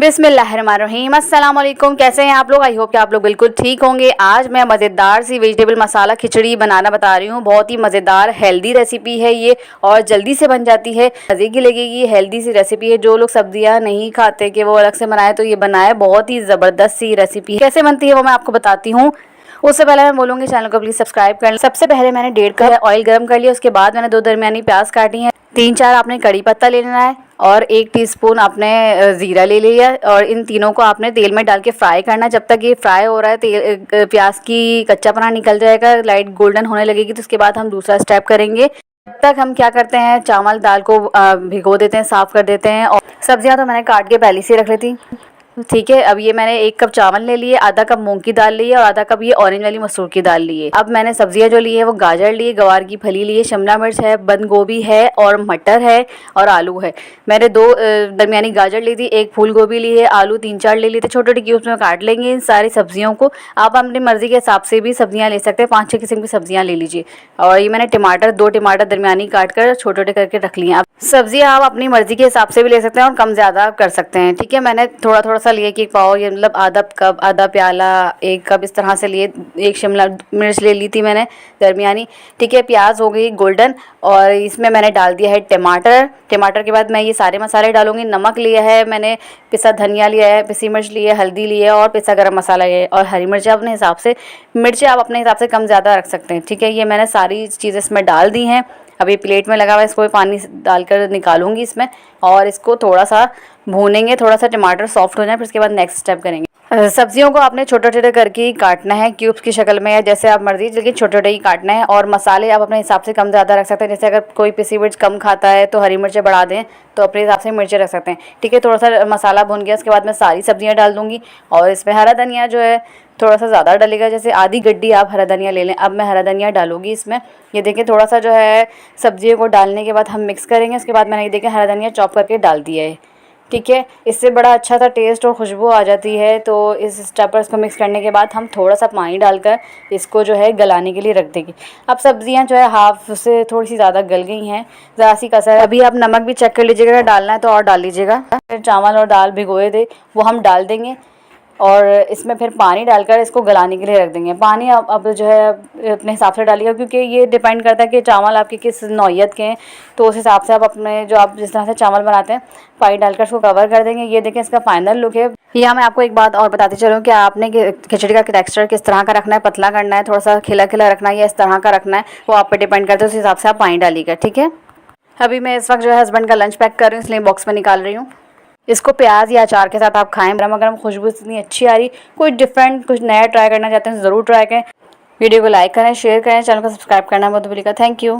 बिस्मिल्लाहिर्रहमानिर्रहीम। अस्सलाम वालेकुम। कैसे हैं आप लोग? आई होप कि आप लोग बिल्कुल ठीक होंगे। आज मैं मज़ेदार सी वेजिटेबल मसाला खिचड़ी बनाना बता रही हूँ। बहुत ही मज़ेदार हेल्दी रेसिपी है ये और जल्दी से बन जाती है, मज़े की लगेगी। हेल्दी सी रेसिपी है। जो लोग सब्जियाँ नहीं खाते कि वो अलग से बनाए तो ये बनाए। बहुत ही ज़बरदस्त सी रेसिपी है। कैसे बनती है वो मैं आपको बताती हूँ। उससे पहले मैं बोलूँगी चैनल को प्लीज़ सब्सक्राइब कर लें। सबसे पहले मैंने 1.5 कप ऑयल गर्म कर लिया। उसके बाद मैंने 2 दरमियानी प्याज काटी हैं। 3-4 आपने कड़ी पत्ता ले लेना है और 1 टीस्पून आपने ज़ीरा ले लिया और इन तीनों को आपने तेल में डाल के फ्राई करना है। जब तक ये फ्राई हो रहा है तेल प्याज की कच्चापना निकल जाएगा, लाइट गोल्डन होने लगेगी, तो उसके बाद हम दूसरा स्टेप करेंगे। तब तक हम क्या करते हैं, चावल दाल को भिगो देते हैं, साफ़ कर देते हैं। और सब्जियां तो मैंने काट के पहले से रख ली थी। ठीक है, अब ये मैंने 1 कप चावल ले लिए, आधा कप मूंग की दाल ली है और आधा कप ये ऑरेंज वाली मसूर की दाल ली है। अब मैंने सब्जियां जो ली है वो गाजर ली है, गवार की फली ली है, शिमला मिर्च है, बंद गोभी है और मटर है और आलू है। मैंने 2 दरमियानी गाजर ली थी, 1 फूल गोभी ली है, आलू 3-4 ले लिए थे, छोटे छोटे क्यूब्स में काट लेंगे इन सारी सब्जियों को। आप अपनी मर्जी के हिसाब से भी सब्जियां ले सकते हैं, 5-6 किस्म की सब्जियां ले लीजिए। और ये मैंने टमाटर 2 टमाटर दरमियानी काट कर छोटे छोटे करके रख लिए। अब सब्जियां आप अपनी मर्जी के हिसाब से भी ले सकते हैं और कम ज़्यादा कर सकते हैं। ठीक है, मैंने थोड़ा थोड़ा सा लिए कि पाव, ये मतलब आधा कप, आधा प्याला, 1 कप इस तरह से लिए। 1 शिमला मिर्च ले ली थी मैंने दरमियानी। ठीक है, प्याज हो गई गोल्डन और इसमें मैंने डाल दिया है टमाटर। टमाटर के बाद मैं ये सारे मसाले डालूंगी। नमक लिया है मैंने, पिसा धनिया लिया है, पिसी मिर्च ली है, हल्दी ली है और पिसा गरम मसाला है और हरी मिर्चें अपने हिसाब से। मिर्चें आप अपने हिसाब से कम ज़्यादा रख सकते हैं। ठीक है, ये मैंने सारी चीज़ें इसमें डाल दी हैं। अब ये प्लेट में लगा हुआ है, इसको पानी डालकर निकालूंगी इसमें और इसको थोड़ा सा भूनेंगे, थोड़ा सा टमाटर सॉफ्ट हो जाए, फिर उसके बाद नेक्स्ट स्टेप करेंगे। सब्जियों को आपने छोटे छोटे करके ही काटना है, क्यूब्स की शक्ल में या जैसे आप मर्जी, लेकिन छोटे छोटे ही काटना है। और मसाले आप अपने हिसाब से कम ज़्यादा रख सकते हैं। जैसे अगर कोई पिसी मिर्च कम खाता है तो हरी मिर्चें बढ़ा दें, तो अपने हिसाब से मिर्चें रख सकते हैं। ठीक है, थोड़ा सा मसाला भून गया, उसके बाद मैं सारी सब्जियाँ डाल दूँगी और इसमें हरा धनिया जो है थोड़ा सा ज़्यादा डलेगा, जैसे आधी गड्डी आप हरा धनिया ले लें। अब मैं हरा धनिया डालूंगी इसमें। ये देखिए थोड़ा सा जो है सब्जियों को डालने के बाद हम मिक्स करेंगे। उसके बाद मैंने ये देखिए हरा धनिया चॉप करके डाल दिया है। ठीक है, इससे बड़ा अच्छा सा टेस्ट और खुशबू आ जाती है। तो इस स्टेप पर इसको मिक्स करने के बाद हम थोड़ा सा पानी डालकर इसको जो है गलाने के लिए रख देंगे। अब सब्जियां जो है हाफ से थोड़ी सी ज़्यादा गल गई हैं, ज़रा सी कसर है। अभी आप नमक भी चेक कर लीजिएगा, अगर डालना है तो और डाल लीजिएगा। फिर चावल और दाल भिगोए थे वो हम डाल देंगे और इसमें फिर पानी डालकर इसको गलाने के लिए रख देंगे। पानी अब जो है अपने हिसाब से डालिएगा, क्योंकि ये डिपेंड करता है कि चावल आपके किस नौइयत के हैं, तो उस हिसाब से आप अपने जो आप जिस तरह से चावल बनाते हैं पानी डालकर इसको कवर कर देंगे। ये देखें इसका फाइनल लुक है। यहाँ मैं आपको एक बात और बताती चलूँ कि आपने खिचड़ी का टेक्सचर किस तरह का रखना है, पतला करना है, थोड़ा सा खिला खिला रखना है या इस तरह का रखना है, वो आप पर डिपेंड करता है। उस हिसाब से आप पानी डालिएगा। ठीक है, अभी मैं इस वक्त जो है हस्बैंड का लंच पैक कर रही हूँ, इसलिए बॉक्स में निकाल रही हूँ। इसको प्याज या अचार के साथ आप खाएं। गरम गरम खुशबू इतनी अच्छी आ रही। कुछ डिफरेंट, कुछ नया ट्राई करना चाहते हैं तो ज़रूर ट्राई करें। वीडियो को लाइक करें, शेयर करें, चैनल को सब्सक्राइब करना मत भूलिएगा। Thank you.